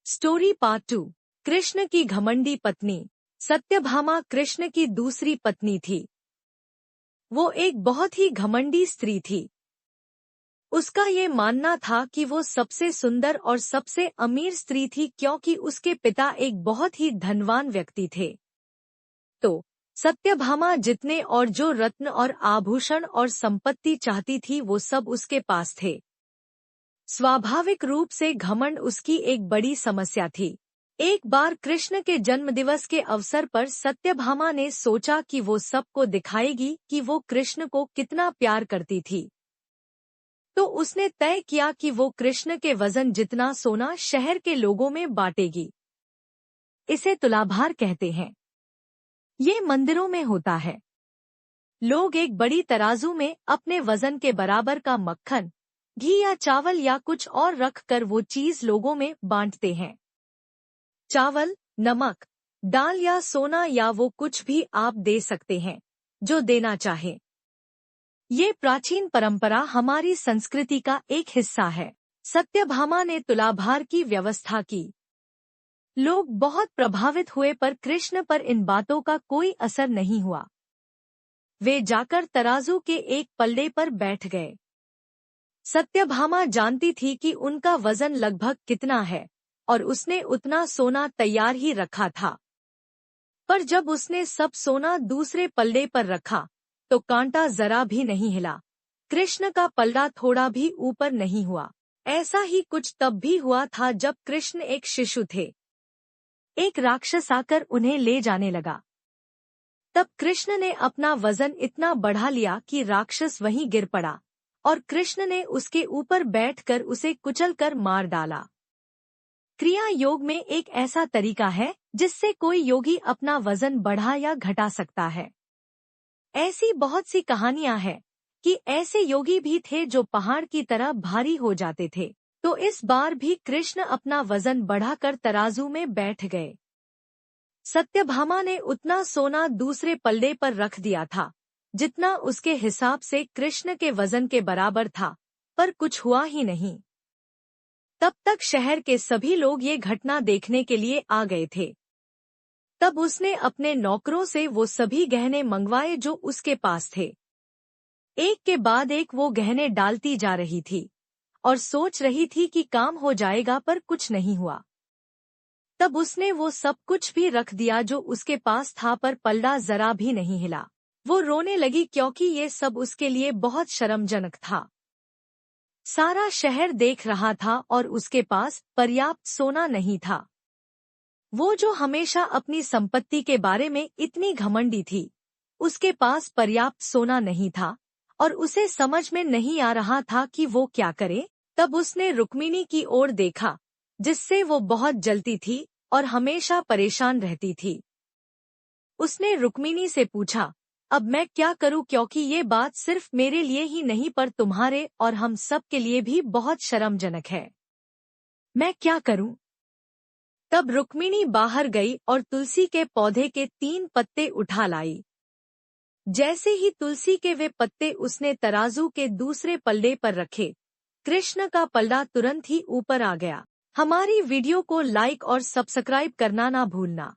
Story part 2। Krishna की घमंडी पत्नी। सत्यभामा कृष्ण की दूसरी पत्नी थी। वो एक बहुत ही घमंडी स्त्री थी। उसका ये मानना था कि वो सबसे सुंदर और सबसे अमीर स्त्री थी क्योंकि उसके पिता एक बहुत ही धनवान व्यक्ति थे। तो सत्यभामा जितने और जो रत्न और आभूषण और संपत्ति चाहती थी वो सब उसके पास थे। स्वाभाविक रूप से घमंड उसकी एक बड़ी समस्या थी। एक बार कृष्ण के जन्मदिवस के अवसर पर सत्यभामा ने सोचा कि वो सबको दिखाएगी कि वो कृष्ण को कितना प्यार करती थी। तो उसने तय किया कि वो कृष्ण के वजन जितना सोना शहर के लोगों में बांटेगी। इसे तुलाभार कहते हैं। ये मंदिरों में होता है। लोग एक बड़ी तराजू में अपने वजन के बराबर का मक्खन, घी या चावल या कुछ और रख कर वो चीज लोगों में बांटते हैं। चावल, नमक, दाल या सोना या वो कुछ भी आप दे सकते हैं जो देना चाहे। ये प्राचीन परंपरा हमारी संस्कृति का एक हिस्सा है। सत्यभामा ने तुलाभार की व्यवस्था की। लोग बहुत प्रभावित हुए पर कृष्ण पर इन बातों का कोई असर नहीं हुआ। वे जाकर तराजू के एक पल्ले पर बैठ गए। सत्यभामा जानती थी कि उनका वजन लगभग कितना है और उसने उतना सोना तैयार ही रखा था। पर जब उसने सब सोना दूसरे पल्ले पर रखा तो कांटा जरा भी नहीं हिला। कृष्ण का पल्ला थोड़ा भी ऊपर नहीं हुआ। ऐसा ही कुछ तब भी हुआ था जब कृष्ण एक शिशु थे। एक राक्षस आकर उन्हें ले जाने लगा। तब कृष्ण ने अपना वजन इतना बढ़ा लिया कि राक्षस वहीं गिर पड़ा और कृष्ण ने उसके ऊपर बैठकर उसे कुचलकर मार डाला। क्रिया योग में एक ऐसा तरीका है जिससे कोई योगी अपना वजन बढ़ा या घटा सकता है। ऐसी बहुत सी कहानियां हैं कि ऐसे योगी भी थे जो पहाड़ की तरह भारी हो जाते थे। तो इस बार भी कृष्ण अपना वजन बढ़ाकर तराजू में बैठ गए। सत्यभामा ने उतना सोना दूसरे पल्ले पर रख दिया था जितना उसके हिसाब से कृष्ण के वजन के बराबर था, पर कुछ हुआ ही नहीं। तब तक शहर के सभी लोग ये घटना देखने के लिए आ गए थे। तब उसने अपने नौकरों से वो सभी गहने मंगवाए जो उसके पास थे। एक के बाद एक वो गहने डालती जा रही थी और सोच रही थी कि काम हो जाएगा, पर कुछ नहीं हुआ। तब उसने वो सब कुछ भी रख दिया जो उसके पास था, पर पल्ला जरा भी नहीं हिला। वो रोने लगी क्योंकि ये सब उसके लिए बहुत शर्मजनक था। सारा शहर देख रहा था और उसके पास पर्याप्त सोना नहीं था। वो जो हमेशा अपनी संपत्ति के बारे में इतनी घमंडी थी, उसके पास पर्याप्त सोना नहीं था और उसे समझ में नहीं आ रहा था कि वो क्या करे। तब उसने रुक्मिणी की ओर देखा जिससे वो बहुत जलती थी और हमेशा परेशान रहती थी। उसने रुक्मिणी से पूछा, अब मैं क्या करूं, क्योंकि ये बात सिर्फ मेरे लिए ही नहीं पर तुम्हारे और हम सब के लिए भी बहुत शर्मजनक है। मैं क्या करूं? तब रुक्मिणी बाहर गई और तुलसी के पौधे के 3 पत्ते उठा लाई। जैसे ही तुलसी के वे पत्ते उसने तराजू के दूसरे पल्ले पर रखे, कृष्ण का पल्ला तुरंत ही ऊपर आ गया। हमारी वीडियो को लाइक और सब्सक्राइब करना ना भूलना।